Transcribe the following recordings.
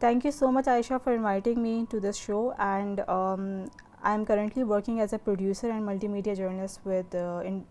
Thank you so much, Aisha, for inviting me to this show. And I'm currently working as a producer and multimedia journalist with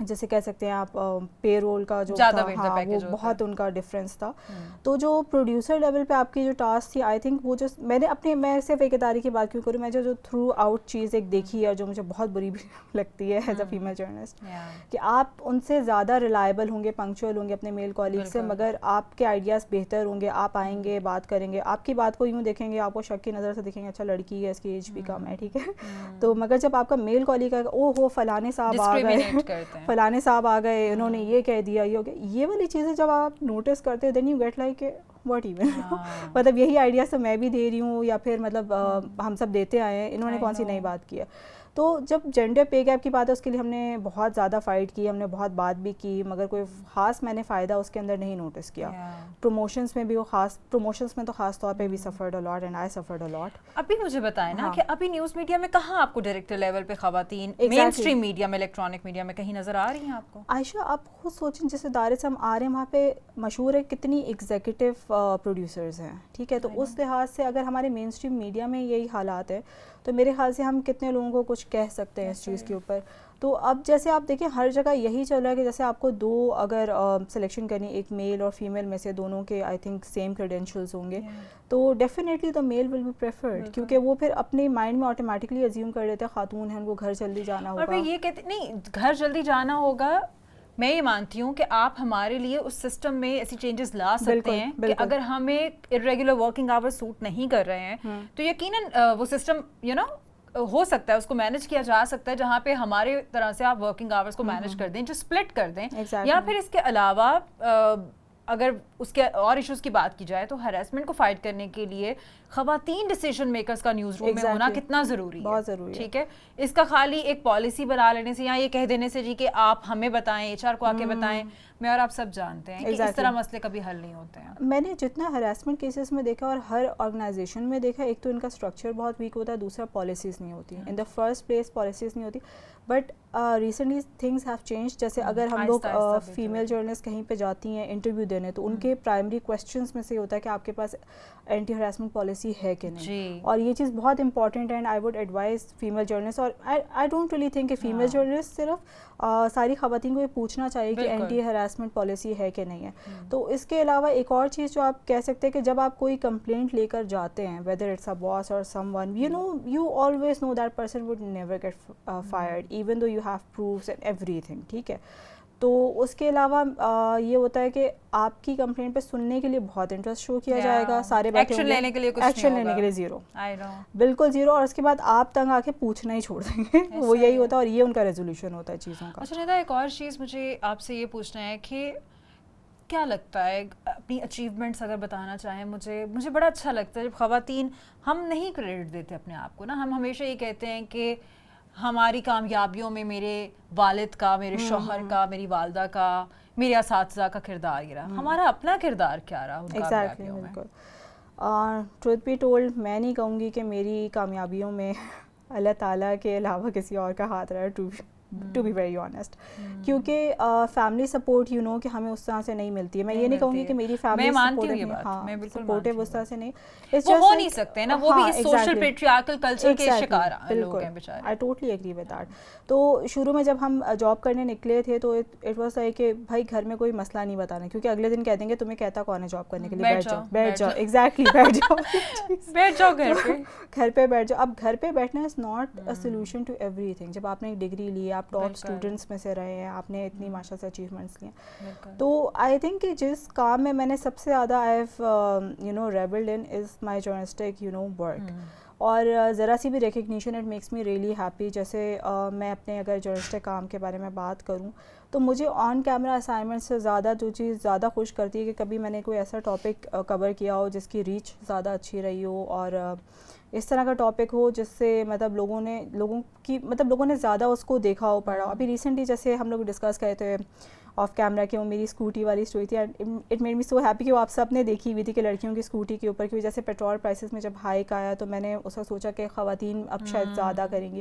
جیسے کہہ سکتے ہیں آپ پے role کا جو زیادہ تھا ہاں وہ بہت ان کا ڈفرینس تھا. تو جو پروڈیوسر لیول پہ آپ کی جو ٹاسک تھی آئی تھنک وہ جو میں صرف ایک ادارے کی بات کیوں کروں, میں جو تھرو آؤٹ چیز ایک دیکھی ہے جو مجھے بہت بری بھی لگتی ہے ایز اے فیمیل جرنلسٹ, کہ آپ ان سے زیادہ ریلائبل ہوں گے, پنکچوئل ہوں گے اپنے میل کالیگ سے, مگر آپ کے آئیڈیاز بہتر ہوں گے, آپ آئیں گے بات کریں گے, آپ کی بات کو یوں دیکھیں گے, آپ کو شک کی نظر سے دیکھیں گے, اچھا لڑکی ہے اس کی ایج بھی کم ہے ٹھیک ہے, تو مگر جب آپ کا میل کالیگ ہے او ہو فلانے صاحب آ گئے, فلانے صاحب آ گئے, انہوں نے یہ کہہ دیا, یہ ہو گیا, یہ والی چیزیں جب آپ نوٹس کرتے ہیں then you get like what even, مطلب یہی آئیڈیاز تو میں بھی دے رہی ہوں یا پھر مطلب ہم سب دیتے آئے ہیں, انہوں نے کون سی نئی بات کی ہے. تو جب جینڈر پے گیپ کی بات ہے اس کے لیے ہم نے بہت زیادہ فائٹ کی, ہم نے بہت بات بھی کی, مگر کوئی خاص میں نے فائدہ اس کے اندر نہیں نوٹس کیا. پروموشنس میں بھی وہ پروموشنس میں تو خاص طور پہ بھی suffered a lot and I suffered a lot. ابھی مجھے بتائیں نا کہ ابھی نیوز میڈیا میں کہاں آپ کو ڈائریکٹر لیول پہ خواتین مین اسٹریم میڈیا میں, الیکٹرانک میڈیا میں کہیں نظر آ رہی ہیں آپ کو؟ عائشہ آپ خود سوچیں جس ادارے سے ہم آ رہے ہیں وہاں پہ مشہور ہے کتنی ایگزیکٹو پروڈیوسرز ہیں ٹھیک ہے, تو اس لحاظ سے اگر ہمارے مین اسٹریم میڈیا میں یہی حالات ہے تو میرے خیال سے ہم کتنے لوگوں کو کچھ کہہ سکتے ہیں اس چیز کے اوپر. تو اب جیسے آپ دیکھیں ہر جگہ یہی چل رہا ہے کہ جیسے آپ کو دو اگر سلیکشن کرنی, ایک میل اور فیمیل میں سے دونوں کے آئی تھنک سیم کریڈینشیلز ہوں گے, تو definitely the male will be preferred, کیونکہ وہ پھر اپنے مائنڈ میں آٹومیٹکلی ازیوم کر لیتے ہیں خاتون ہیں ان کو گھر جلدی جانا ہوگا. اور یہ کہتے نہیں گھر جلدی جانا ہوگا, میں یہ مانتی ہوں کہ آپ ہمارے لیے اس سسٹم میں ایسی چینجز لا سکتے ہیں کہ اگر ہمیں ارریگولر ورکنگ آورز سوٹ نہیں کر رہے ہیں تو یقیناً وہ سسٹم ہو سکتا ہے, اس کو مینیج کیا جا سکتا ہے جہاں پہ ہمارے طرح سے آپ ورکنگ آورز کو مینیج کر دیں, جو سپلٹ کر دیں, یا پھر اس کے علاوہ اگر اس کے اور ایشوز کی بات کی جائے تو ہراسمنٹ کو فائٹ کرنے کے لیے خواتین ڈیسیژن میکرز کا نیوز روم میں ہونا کتنا ضروری ہے, بہت ضروری ہے ٹھیک ہے. اس کا خالی ایک پالیسی بنا لینے سے یا یہ کہہ دینے سے جی کہ آپ ہمیں بتائیں, ایچ آر کو آ کے بتائیں, میں اور آپ سب جانتے ہیں کہ اس طرح مسئلے کبھی حل نہیں ہوتے ہیں. میں نے جتنا ہراسمنٹ کیسز میں دیکھا اور ہر آرگنائزیشن میں دیکھا, ایک تو ان کا اسٹرکچر بہت ویک ہوتا ہے, دوسرا پالیسیز نہیں ہوتی, ان دا فرسٹ پلیس پالیسیز نہیں ہوتی. But recently things have change, جیسے اگر ہم لوگ فیمیل جرنلسٹ کہیں پہ جاتی ہیں انٹرویو دینے تو ان کے پرائمری کویسچنس میں سے ہوتا ہے کہ آپ کے پاس اینٹی ہراسمنٹ پالیسی ہے کہ نہیں, اور یہ چیز بہت امپورٹنٹ ہے. And I would advise female journalist, اور آئی ڈونٹ ریلی تھنک کہ فیمیل جرنلسٹ صرف ساری خواتین کو یہ پوچھنا چاہیے کہ اینٹی ہراسمنٹ پالیسی ہے کہ نہیں ہے. تو اس کے علاوہ ایک اور چیز جو آپ کہہ سکتے ہیں کہ جب آپ کوئی کمپلینٹ لے کر جاتے ہیں, ویدر اٹس اے باس اور someone, you always know that person would never get fired even though you have proofs and everything, ٹھیک ہے. تو اس کے علاوہ یہ ہوتا ہے کہ آپ کی کمپلینٹ پہ سننے کے لیے بہت انٹرسٹ شو کیا جائے گا, سارے بیٹھے ایکشن لینے کے لیے زیرو, بالکل زیرو, اور اس کے بعد آپ تنگ آ کے پوچھنا ہی چھوڑ دیں گے, وہ یہی ہوتا ہے, اور یہ ان کا ریزولوشن ہوتا ہے چیزوں کا. اچھا ندا, ایک اور چیز مجھے آپ سے یہ پوچھنا ہے کہ کیا لگتا ہے اپنی اچیومنٹس اگر بتانا چاہیں, مجھے بڑا اچھا لگتا ہے جب خواتین, ہم نہیں کریڈٹ دیتے اپنے آپ کو نا, ہم ہمیشہ یہ کہتے ہیں کہ ہماری کامیابیوں میں میرے والد کا, میرے شوہر کا, میری والدہ کا, میرے اساتذہ کا کردار یہ رہا, ہمارا اپنا کردار کیا رہا ان کامیابیوں میں؟ ٹروتھ بی ٹولڈ, میں نہیں کہوں گی کہ میری کامیابیوں میں اللہ تعالیٰ کے علاوہ کسی اور کا ہاتھ رہا, ٹو بی ویری آنیسٹ, کیونکہ فیملی سپورٹ کہ ہمیں اس طرح سے نہیں ملتی ہے. میں یہ نہیں کہوں گی کہ میری فیملی سپورٹیو اس طرح سے نہیں, وہ ہو نہیں سکتے نا, وہ بھی اس سوشل پیٹریارکل کلچر کے شکار لوگ ہیں بیچارے. I totally agree with that. تو شروع میں جب ہم جاب کرنے نکلے تھے تو اٹ واز لائک کہ بھائی گھر میں کوئی مسئلہ نہیں بتانا, کیونکہ اگلے دن کہہ دیں گے تمہیں کہتا کون ہے جاب کرنے کے لیے, بیٹھ جاؤ, ایگزیکٹلی بیٹھ جاؤ گھر پہ بیٹھ جاؤ. اب گھر پہ بیٹھنا is not a solution to everything. جب آپ نے ایک ڈگری لی, آپ ٹاپ اسٹوڈنٹس میں سے رہے ہیں, آپ نے اتنی ماشاء سے اچیومنٹس لیے, تو آئی تھنک کہ جس کام میں نے سب سے زیادہ I have rebuilt in is my journalistic work, اور ذرا سی بھی recognition it makes me really happy. جیسے میں اپنے اگر جرنلسٹک کام کے بارے میں بات کروں تو مجھے آن کیمرہ اسائنمنٹ سے زیادہ جو چیز زیادہ خوش کرتی ہے کہ کبھی میں نے کوئی ایسا ٹاپک کور کیا ہو جس کی ریچ زیادہ اچھی رہی ہو, اور اس طرح کا ٹاپک ہو جس سے مطلب لوگوں نے زیادہ اس کو دیکھا ہو, پڑھا. ابھی ریسنٹلی جیسے ہم لوگ ڈسکس کرے تھے آف کیمرہ کہ وہ میری اسکوٹی والی اسٹوری تھی, it made me so happy کہ وہ آپ سب نے دیکھی ہوئی تھی کہ لڑکیوں کی اسکوٹی کے اوپر, کیونکہ جیسے پیٹرول پرائسز میں جب ہائیک آیا تو میں نے اس وقت سوچا کہ خواتین اب شاید زیادہ کریں گی.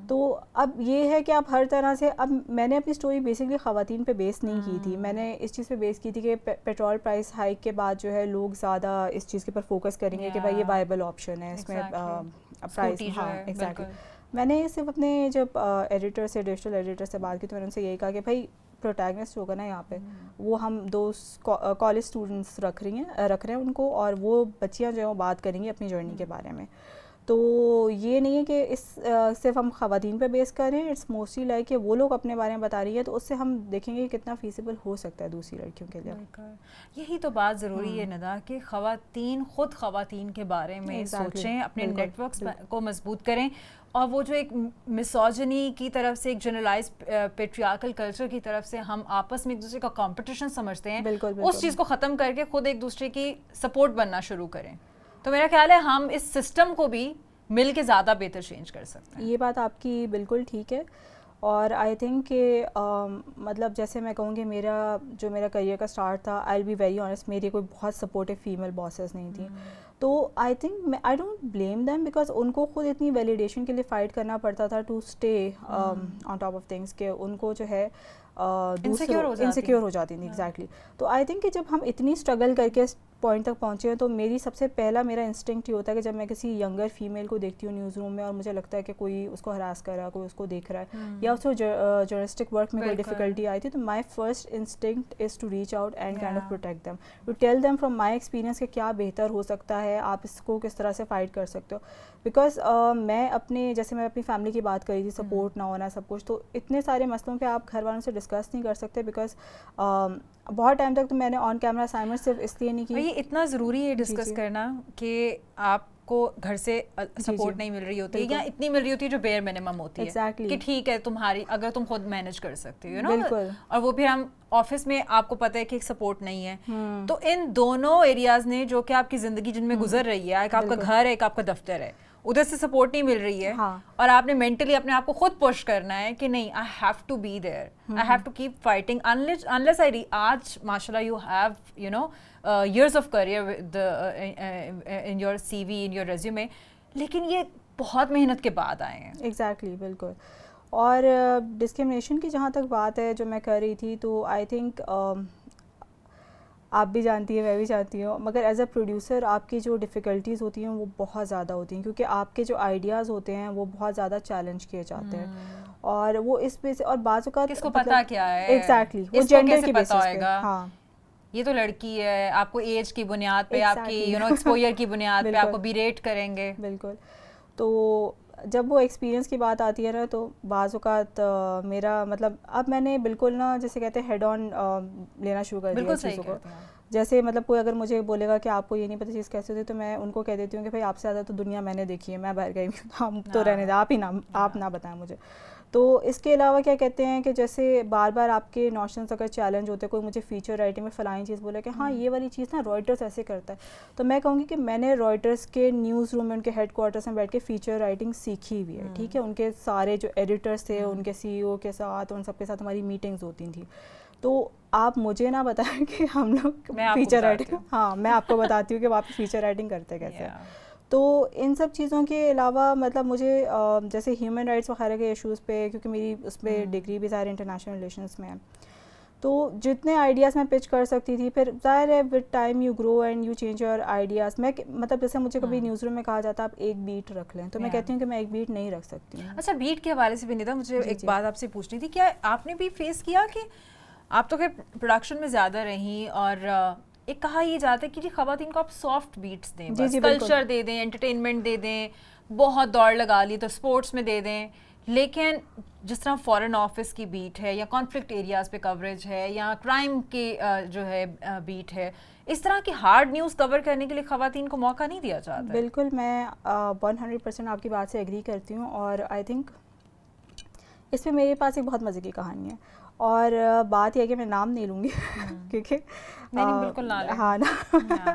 تو اب یہ ہے کہ آپ ہر طرح سے, اب میں نے اپنی اسٹوری بیسکلی خواتین پہ بیس نہیں کی تھی, میں نے اس چیز پہ بیس کی تھی کہ پیٹرول پرائس ہائیک کے بعد جو ہے لوگ زیادہ اس چیز کے اوپر فوکس کریں گے کہ بھائی یہ وائبل آپشن ہے, اس میں پرائز, ہاں ایگزیکٹلی, میں نے صرف اپنے جب ایڈیٹر سے ڈیجیٹل ایڈیٹر سے بات کی تو میں نے ان سے یہی کہا کہ بھائی پروٹیگنسٹ ہوگا نا یہاں پہ وہ ہم دو کالج اسٹوڈنٹس رکھ رہے ہیں ان کو, اور وہ بچیاں جو ہیں وہ بات کریں گی اپنی جرنی کے بارے میں. تو یہ نہیں ہے کہ اس صرف ہم خواتین پہ بیس کر رہے ہیں, اٹس موسٹلی لائک کہ وہ لوگ اپنے بارے میں بتا رہی ہیں تو اس سے ہم دیکھیں گے کتنا فیزیبل ہو سکتا ہے دوسری لڑکیوں کے لیے. یہی تو بات ضروری ہے ندا کہ خواتین خود خواتین کے بارے میں سوچیں, اپنے نیٹ ورکس کو مضبوط کریں, اور وہ جو ایک مسوجنی کی طرف سے, ایک جنرلائز پیٹریارکل کلچر کی طرف سے ہم آپس میں ایک دوسرے کا کمپٹیشن سمجھتے ہیں, اس چیز کو ختم کر کے خود ایک دوسرے کی سپورٹ بننا شروع کریں. تو میرا خیال ہے ہم اس سسٹم کو بھی مل کے زیادہ بہتر چینج کر سکتے ہیں. یہ بات آپ کی بالکل ٹھیک ہے, اور آئی تھنک کہ مطلب جیسے میں کہوں کہ میرا کریئر کا اسٹارٹ تھا, I will be very honest, میری کوئی بہت سپورٹیو فیمیل باسز نہیں تھیں. تو I think I don't blame them because ان کو خود اتنی ویلیڈیشن کے لیے فائٹ کرنا پڑتا تھا to stay on top of things, کہ ان کو جو ہے انسیکیور ہو جاتی تھی. ایگزیکٹلی. تو آئی تھنک کہ جب ہم اتنی اسٹرگل کر کے پوائنٹ تک پہنچے ہیں تو میری سب سے پہلا میرا انسٹنکٹ یہ ہوتا ہے کہ جب میں کسی ینگر فیمیل کو دیکھتی ہوں نیوز روم میں اور مجھے لگتا ہے کہ کوئی اس کو ہراس کر رہا ہے, کوئی اس کو دیکھ رہا ہے, یا اس کو جرنلسٹک ورک میں کوئی ڈیفیکلٹی آئی تھی, تو my first instinct is to reach out and kind of protect them, to tell them from my experience کہ کیا بہتر ہو سکتا ہے, آپ اس کو کس طرح سے فائٹ کر سکتے ہو. بیکاز میں اپنی فیملی کی بات کری تھی, سپورٹ نہ ہونا سب کچھ, تو اتنے سارے مسئلوں پہ آپ گھر والوں سے ڈسکس نہیں کر سکتے, بیکاز بہت ٹائم تک تو میں نے آن کیمرہ اسائنمنٹ صرف اس لیے نہیں کی. یہ اتنا ضروری ہے ڈسکس کرنا کہ آپ کو گھر سے سپورٹ نہیں مل رہی ہوتی ہے, یا اتنی مل رہی ہوتی ہے جو بیئر منیمم ہوتی ہے, کہ ٹھیک ہے تمہاری اگر تم خود مینج کر سکتے ہو نا, اور وہ پھر ہم آفس میں آپ کو پتہ ہے کہ سپورٹ نہیں ہے. تو ان دونوں ایریاز نے جو کہ آپ کی زندگی جن میں گزر رہی ہے, ایک آپ کا گھر ہے, ایک آپ کا دفتر ہے, ادھر سے سپورٹ نہیں مل رہی ہے, اور آپ نے مینٹلی اپنے آپ کو خود پش کرنا ہے کہ نہیں, I have to be there, I have to keep fighting unless آج ماشاء اللہ you have years of career in your CV, in your resume, لیکن یہ بہت محنت کے بعد آئے ہیں. ایگزیکٹلی, بالکل. اور ڈسکریمنیشن کی جہاں تک بات ہے جو میں کر رہی تھی, تو آئی تھنک آپ بھی جانتی ہیں, میں بھی جانتی ہوں, مگر ایز اے پروڈیوسر آپ کی جو ڈیفیکلٹیز ہوتی ہیں وہ بہت زیادہ ہوتی ہیں, کیونکہ آپ کے جو آئیڈیاز ہوتے ہیں وہ بہت زیادہ چیلنج کیے جاتے ہیں, اور وہ اس پہ سے, اور بعض اوقات کس کو پتا کیا ہے ایگزیکٹلی وہ جینڈر کی بیسس پہ, ہاں یہ تو لڑکی ہے, آپ کو ایج کی بنیاد پہ, آپ کی ایکسپوئر کی بنیاد پہ آپ کو بیریٹ کریں گے. بالکل. تو جب وہ ایکسپیرینس کی بات آتی ہے نا, تو بعض اوقات میرا مطلب اب میں نے بالکل نا جیسے کہتے ہیں ہیڈ آن لینا شروع کر دیا چیزوں کو. جیسے مطلب کوئی اگر مجھے بولے گا کہ آپ کو یہ نہیں پتہ چیز کیسے ہوتی ہے, تو میں ان کو کہہ دیتی ہوں کہ بھائی آپ سے زیادہ تو دنیا میں نے دیکھی ہے, میں باہر گئی ہوں, ہم تو رہنے دیں, آپ نہ بتائیں مجھے. تو اس کے علاوہ کیا کہتے ہیں کہ جیسے بار بار آپ کے نوشنس اگر چیلنج ہوتے ہیں, کوئی مجھے فیچر رائٹنگ میں فلانی چیز بولے کہ ہاں یہ والی چیز نا رائٹرس ایسے کرتا ہے, تو میں کہوں گی کہ میں نے رائٹرس کے نیوز روم میں ان کے ہیڈ کوارٹرس میں بیٹھ کے فیچر رائٹنگ سیکھی ہوئی ہے. ٹھیک ہے, ان کے سارے جو ایڈیٹرس تھے, ان کے سی ای او کے ساتھ, ان سب کے ساتھ ہماری میٹنگز ہوتی تھیں. تو آپ مجھے نہ بتائیں کہ ہم لوگ فیچر رائٹنگ, ہاں میں آپ کو بتاتی ہوں کہ آپ فیچر رائٹنگ کرتے کیسے. تو ان سب چیزوں کے علاوہ مطلب مجھے جیسے ہیومن رائٹس وغیرہ کے ایشوز پہ, کیونکہ میری اس پہ ڈگری بھی ظاہر انٹرنیشنل ریلیشنس میں ہے, تو جتنے آئیڈیاز میں پچ کر سکتی تھی, پھر ظاہر ہے with time you grow and you change your ideas. میں مطلب جیسے مجھے کبھی نیوز روم میں کہا جاتا ہے آپ ایک بیٹ رکھ لیں, تو میں کہتی ہوں کہ میں ایک بیٹ نہیں رکھ سکتی ہوں. اچھا, بیٹ کے حوالے سے بھی نہیں تھا, مجھے ایک بات آپ سے پوچھنی تھی, کیا آپ نے بھی فیس کیا کہ آپ تو خیر پروڈکشن میں زیادہ رہیں, اور ایک کہا یہ جاتا ہے کہ جی خواتین کو آپ سافٹ بیٹس دیں, کلچر دے دیں, انٹرٹینمنٹ دے دیں, بہت دوڑ لگا لی تو اسپورٹس میں دے دیں, لیکن جس طرح فارن آفس کی بیٹ ہے, یا کانفلکٹ ایریاز پہ کوریج ہے, یا کرائم کی جو ہے بیٹ ہے, اس طرح کی ہارڈ نیوز کور کرنے کے لیے خواتین کو موقع نہیں دیا جاتا. بالکل, میں 100% آپ کی بات سے ایگری کرتی ہوں, اور آئی تھنک اس پہ میرے پاس ایک بہت مزے کی کہانی ہے, اور بات یہ ہے کہ میں نام نہیں لوں گی کیونکہ بالکل ہاں نا,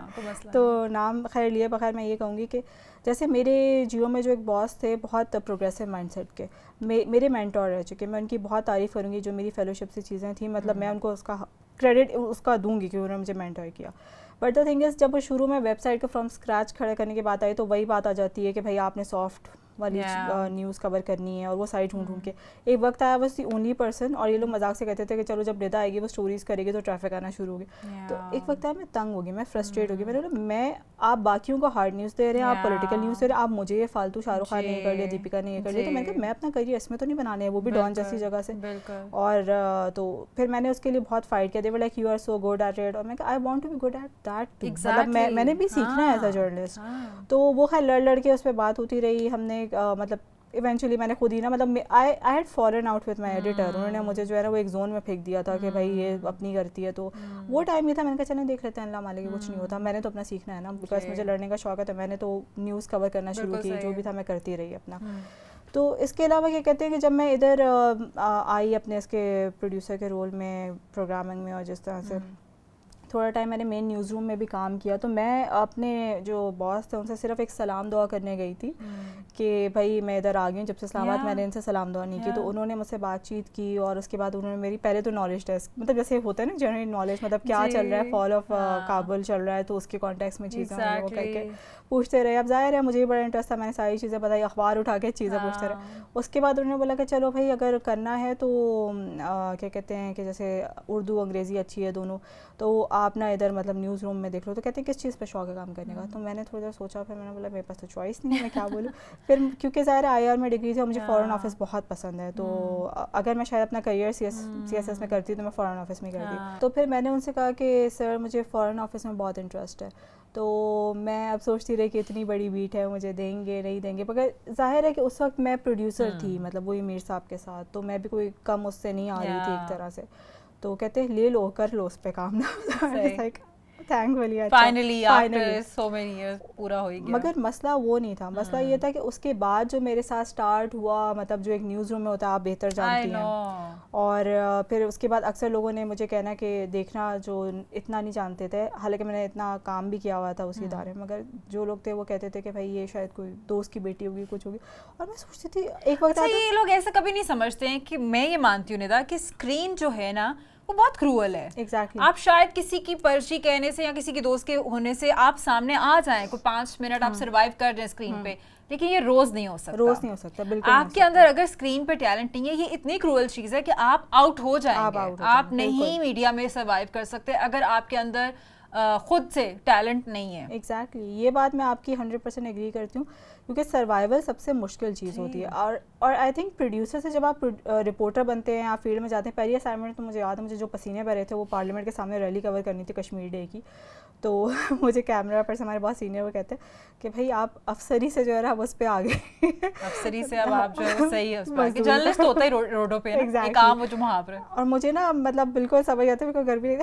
تو نام خیر لیے بغیر میں یہ کہوں گی کہ جیسے میرے جیو میں جو ایک باس تھے, بہت پروگریسو مائنڈ سیٹ کے, میرے مینٹور رہ چکے, میں ان کی بہت تعریف کروں گی, جو میری فیلوشپ سے چیزیں تھیں, مطلب میں ان کو اس کا کریڈٹ اس کا دوں گی کہ انہوں نے مجھے مینٹور کیا. بٹ دا تھنگ از, جب وہ شروع میں ویب سائٹ کو فرام اسکریچ کھڑے کرنے کی بات آئی, تو وہی بات آ جاتی ہے کہ بھائی آپ نے سافٹ والی نیوز کور کرنی ہے, اور وہ سائٹ ڈھونڈ کے ایک وقت آیا واز دی اونلی پرسن, اور یہ لوگ مذاق سے کہتے تھے کہ چلو جب ندا آئے گی وہ اسٹوریز کرے گی تو ٹریفک آنا شروع ہوگی. تو ایک وقت آیا میں تنگ ہوگی, میں فرسٹریٹ ہوگی, میں آپ باقیوں کو ہارڈ نیوز دے رہے ہیں, آپ پولیٹیکل نیوز دے رہے ہیں, آپ مجھے یہ فالتو شاہ رخ خان نے یہ کر لیا, دیپیکا نے یہ کر لیا, تو میں نے کہا میں اپنا کریئر اس میں تو نہیں بنانے ہیں, وہ بھی ڈان جیسی جگہ سے. اور تو پھر میں نے اس کے لیے بہت فائٹ کیا, they were like you are so good at it, اور میں کہا I want to be good at that, مطلب میں نے بھی سیکھنا ہے ایز اے جرنلسٹ. تو وہ خیر لڑ کے اس پہ بات ہوتی رہی, ہم نے مطلب ایونچولی میں نے خود ہی نا مطلب I had fallen out with my editor, انہوں نے مجھے جو ہے نا وہ ایک زون میں پھینک دیا تھا کہ بھائی یہ اپنی کرتی ہے. تو وہ ٹائم یہ تھا, میں نے کہا چلیں دیکھ لیتے ہیں, اللہ مالک کچھ نہیں ہوتا, میں نے تو اپنا سیکھنا ہے نا, بیکاز مجھے لڑنے کا شوق ہے, تو میں نے تو نیوز کور کرنا شروع کی, جو بھی تھا میں کرتی رہی اپنا. تو اس کے علاوہ کیا کہتے ہیں کہ جب میں ادھر آئی اپنے اس کے پروڈیوسر کے رول میں, پروگرامنگ میں, اور جس طرح سے تھوڑا ٹائم میں نے مین نیوز روم میں بھی کام کیا, تو میں اپنے جو باس تھے ان سے صرف ایک سلام دعا کرنے گئی تھی کہ بھائی میں ادھر آ گئی ہوں, جب سے اسلام آباد میں نے ان سے سلام دعا نہیں کی. تو انہوں نے مجھ سے بات چیت کی, اور اس کے بعد انہوں نے میری پہلے تو نالج ٹیسٹ, مطلب جیسے ہوتا ہے نا جنرل نالج, مطلب کیا چل رہا ہے, فال آف کابل چل رہا ہے, تو اس کے کانٹیکس میں چیزیں وہ کر کے پوچھتے رہے. اب ظاہر ہے مجھے بھی بڑا انٹرسٹ تھا, میں نے ساری چیزیں بتائی, اخبار اٹھا کے چیزیں پوچھتے رہے. اس کے بعد انہوں نے بولا کہ چلو بھائی اگر کرنا ہے تو کیا کہتے ہیں کہ جیسے اردو انگریزی اچھی ہے دونوں, تو آپ نا ادھر مطلب نیوز روم میں دیکھ لو. تو کہتے ہیں کس چیز پہ شوق ہے کام کرنے کا, تو میں نے تھوڑا سا سوچا, پھر میں نے بولا میرے پاس تو چوائس نہیں ہے, میں کیا بولوں. پھر کیونکہ ظاہر آئی آر میں ڈگری تھی اور مجھے فارن آفس بہت پسند ہے, تو اگر میں شاید اپنا کریئر سی ایس ایس میں کرتی تو میں فارن آفس میں کرتی. تو پھر میں نے ان سے کہا کہ سر مجھے فارن آفس میں بہت انٹرسٹ ہے. تو میں اب سوچتی رہی کہ اتنی بڑی بیٹ ہے, مجھے دیں گے نہیں دیں گے, مگر ظاہر ہے کہ اس وقت میں پروڈیوسر تھی, مطلب وہی میر صاحب کے ساتھ, تو میں بھی کوئی کم اس سے نہیں آ رہی تھی ایک طرح سے. تو کہتے ہیں لے لو, کر لو اس پہ کام نا, تھینکفلی finally after so many years پورا ہو گیا. مگر مسئلہ وہ نہیں تھا, مسئلہ یہ تھا کہ اس کے بعد جو میرے ساتھ اسٹارٹ ہوا, مطلب جو ایک نیوز روم میں ہوتا ہے آپ بہتر جانتی ہیں, اور پھر اس کے بعد اکثر لوگوں نے مجھے کہنا کہ دیکھنا جو اتنا نہیں جانتے تھے, حالانکہ میں نے اتنا کام بھی کیا ہوا تھا اسی ادارے میں, مگر جو لوگ تھے وہ کہتے تھے کہ بھائی یہ شاید کوئی دوست کی بیٹی ہوگی, کچھ ہوگی. اور میں سوچتی تھی ایک وقت یہ لوگ ایسا کبھی نہیں سمجھتے ہیں کہ, میں یہ مانتی ہوں ندا کہ اسکرین جو ہے نا وہ بہت کروئل ہے. ایگزیکٹلی, آپ شاید کسی کی پرچی کہنے سے یا کسی کی دوست کے ہونے سے آپ سامنے آ جائیں, کوئی 5 منٹ آپ سروائیو کر دیں اسکرین پہ, لیکن یہ روز نہیں ہو سکتا. روز نہیں ہو سکتا, بالکل. آپ کے اندر اگر اسکرین پہ ٹیلنٹ نہیں ہے, یہ اتنی کروئل چیز ہے کہ آپ آؤٹ ہو جائیں گے, آپ نہیں میڈیا میں سروائیو کر سکتے اگر آپ کے اندر خود سے ٹیلنٹ نہیں ہے. ایگزیکٹلی, یہ بات میں آپ کی 100% ایگری کرتی ہوں, کیونکہ سروائیول سب سے مشکل چیز ہوتی ہے. اور آئی تھنک پروڈیوسر سے جب آپ رپورٹر بنتے ہیں, آپ فیلڈ میں جاتے ہیں, پہلی اسائنمنٹ تو مجھے یاد ہے, مجھے جو پسینے بھرے تھے وہ پارلیمنٹ کے سامنے ریلی کور کرنی تھی کشمیر ڈے کی. تو مجھے کیمرہ پر سے ہمارے بہت سینئر وہ کہتے ہیں کہ بھائی آپ افسری سے جو ہے اب اس پہ آ گئے, افسری سے اب آپ جو ہے صحیح ہے, جرنلسٹ ہوتا ہے روڈوں پہ ایک کام, وہ جو محاورہ. اور مجھے نا مطلب بالکل سمجھ آتا ہے, میرے کو گھر بھی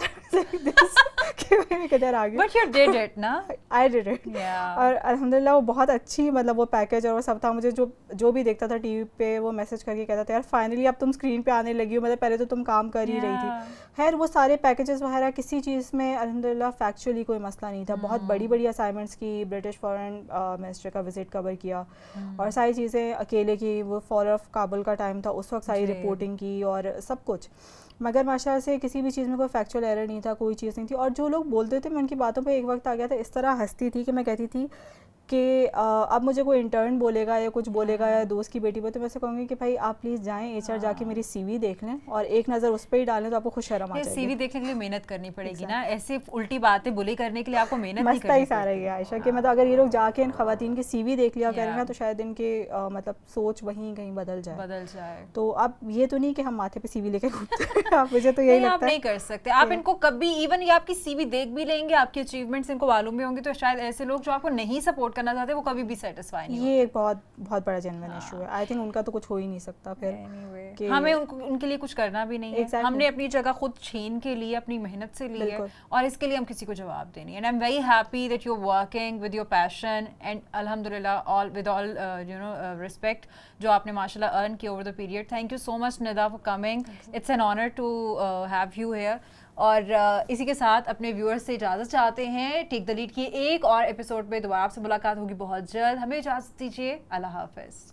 کدھر آ گئی, بٹ یو ڈیڈ اٹ نا. آئی ڈیڈ اٹ, اور الحمد للہ وہ بہت اچھی, مطلب وہ پیکیج اور وہ سب تھا. مجھے جو بھی دیکھتا تھا ٹی وی پہ وہ میسج کر کے کہتا تھا یار فائنلی اب تم اسکرین پہ آنے لگی ہو, مطلب پہلے تو تم کام کر ہی رہی تھی. خیر وہ سارے پیکیجز وغیرہ کسی چیز میں الحمد للہ فیکچولی کوئی مسئلہ نہیں تھا. بہت بڑی بڑی اسائنمنٹس کی, برٹش فارن منسٹر کا وزٹ کور کیا, اور ساری چیزیں اکیلے کی. وہ فال آف کابل کا ٹائم تھا, اس وقت ساری رپورٹنگ کی اور سب کچھ. مگر ماشاء اللہ سے کسی بھی چیز میں کوئی فیکچوئل ایرر نہیں تھا, کوئی چیز نہیں تھی. اور جو لوگ بولتے تھے میں ان کی باتوں پہ ایک وقت آ گیا تھا, اس طرح ہنستی تھی کہ میں کہتی تھی کہ اب مجھے کوئی انٹرن بولے گا یا کچھ بولے گا یا دوست کی بیٹی بولے, تو میں سے کہوں گی کہ بھائی آپ پلیز جائیں ایچ آر جا کے میری سی وی دیکھ لیں اور ایک نظر اس پہ ہی ڈالیں, تو آپ کو خوش شرم آ جائے گی. سی وی دیکھنے کے لیے محنت کرنی پڑے گی نا, ایسے الٹی باتیں بلی کرنے کے لیے آپ کو محنت نہیں کرنی مسئلہ ہی سارا ہے عائشہ کہ مطلب اگر یہ لوگ جا کے ان خواتین کی سی وی دیکھ لیا کریں نا, تو شاید ان کے مطلب سوچ وہیں کہیں بدل جائے. تو اب یہ تو نہیں کہ ہم ماتھے پہ سی وی لے کے گھومتے ہیں, مجھے تو یہی لگتا ہے آپ نہیں کر سکتے. آپ ان کو کبھی ایون یہ آپ کی سی وی دیکھ بھی لیں گے, آپ کی اچیومنٹس ان کو معلوم بھی ہوں گے, تو شاید ایسے لوگ جو آپ کو نہیں سپورٹ کرنا چاہتے وہ کبھی بھی سیٹسفائی نہیں. یہ ایک بہت بڑا جینوئن ایشو ہے. آئی تھنک ان کا تو کچھ ہو ہی نہیں سکتا. پھر ہمیں ان کے لیے کچھ کرنا بھی نہیں ہے, ہم نے اپنی جگہ خود چھین کے لیے اپنی محنت سے لی ہے, اور اس کے لیے ہم کسی کو جواب دیں. And I am very happy that you are working with your passion, and الحمد للہ ود آل ریسپیکٹ جو آپ نے ماشاء اللہ ارن کیا over the period. Thank you so much Nida for coming, it's an honour to have you here. اور اسی کے ساتھ اپنے ویورز سے اجازت چاہتے ہیں. ٹیک دا لیڈ کی ایک اور ایپیسوڈ پہ دوبارہ آپ سے ملاقات ہوگی بہت جلد. ہمیں اجازت دیجیے, اللہ حافظ.